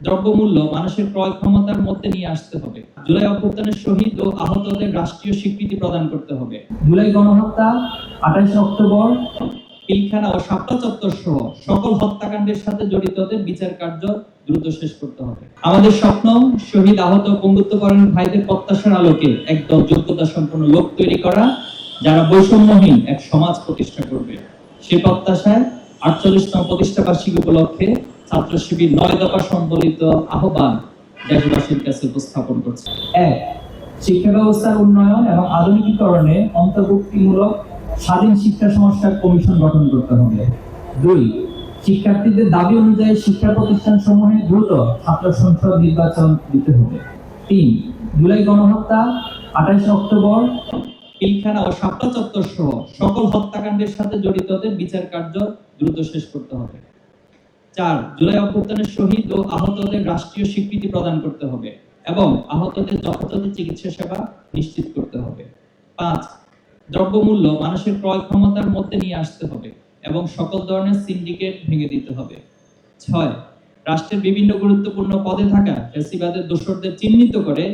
দ্রব্যমূল্য মানুষের ক্রয় ক্ষমতার মধ্যে নিয়ে আসতে হবে। জুলাই অভ্যুত্থানের শহীদ ও আহতদের রাষ্ট্রীয় স্বীকৃতি প্রদান করতে হবে। জুলাই গণহত্যা, 28 অক্টোবর, পিলখানা ও শাপলা চত্বর সহ সকল হত্যাকাণ্ডের সাথে জড়িতদের বিচার কার্য দ্রুত শেষ করতে হবে। আমাদের স্বপ্ন, শহীদ, আহত, বঙ্গুত্বকরণ ভাইদের প্রত্যাশার আলোকে একদল যোগ্যতা সম্পন্ন লোক তৈরি করা, যারা বৈষম্যহীন এক সমাজ প্রতিষ্ঠা করবে। সেই প্রত্যাশায় 48তম প্রতিষ্ঠা বার্ষিকী উপলক্ষে ছাত্র শিবির 9 দফা সম্বলিত আহ্বান দেশবাসীর কাছে উপস্থাপন করছে। 1. শিক্ষা ব্যবস্থার উন্নয়ন এবং আধুনিকীকরণে অন্তর্ভুক্তিমূলক স্বাধীন শিক্ষা সংস্কার কমিশন গঠন করতে হবে। 2. শিক্ষার্থীদের দাবি অনুযায়ী শিক্ষা প্রতিষ্ঠান সমূহে দ্রুত ছাত্র সংসদ নির্বাচন দিতে হবে। 3. জুলাই গণহত্যা, 28 অক্টোবর, পিলখানা ও শাপলা চত্বর সহ সকল হত্যাকাণ্ডের সাথে জড়িতদের বিচার কার্য দ্রুত শেষ করতে হবে। 4. জুলাই অভ্যুত্থানের শহীদ ও আহতদের রাষ্ট্রীয় স্বীকৃতি প্রদান করতে হবে এবং আহতদের যথাযথ চিকিৎসা সেবা নিশ্চিত করতে হবে। 5. দ্রব্যমূল্য মানুষের ক্রয় ক্ষমতার মধ্যে নিয়ে আসতে হবে এবং সকল ধরনের সিন্ডিকেট ভেঙে দিতে হবে। 6. রাষ্ট্রের বিভিন্ন গুরুত্বপূর্ণ পদে থাকা ফ্যাসিবাদের দোষরদের চিহ্নিত করে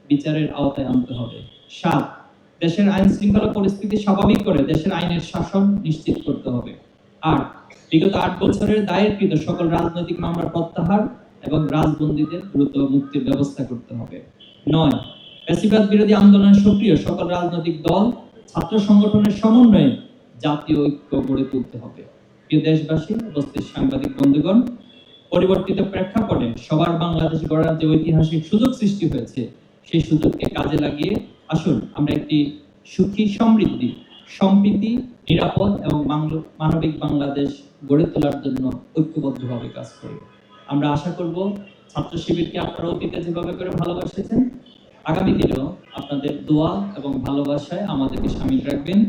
বিচারের আওতায় আনতে হবে। 7. দেশের আইন শৃঙ্খলা পরিস্থিতি স্বাভাবিক করে দেশের আইনের শাসন নিশ্চিত করতে হবে। 8. বিগত 8 বছরের দায়েরকৃত সকল রাজনৈতিক মামলা প্রত্যাহার এবং রাজবন্দীদের দ্রুত মুক্তির ব্যবস্থা করতে হবে। 9. ফ্যাসিবাদ বিরোধী আন্দোলনে সক্রিয় সকল রাজনৈতিক দল, ছাত্র সংগঠনের সমন্বয়ে জাতীয় ঐক্য গড়ে তুলতে হবে। প্রিয় দেশবাসী, উপস্থিত সাংবাদিক বন্ধুগণ, পরিবর্তিত প্রেক্ষাপটে সবার বাংলাদেশ গড়ার যে ঐতিহাসিক সুযোগ সৃষ্টি হয়েছে, সেই সুযোগকে কাজে লাগিয়ে আসুন আমরা একটি সুখী, সমৃদ্ধি, সম্প্রীতি, নিরাপদ এবং মানবিক বাংলাদেশ গড়ে তোলার জন্য ঐক্যবদ্ধভাবে কাজ করি। আমরা আশা করব ছাত্র শিবিরকে আপনারা অতীতে যেভাবে করে ভালোবাসেছেন, আগামী দিনেও আপনাদের দোয়া এবং ভালোবাসায় আমাদেরকে শামিল রাখবেন।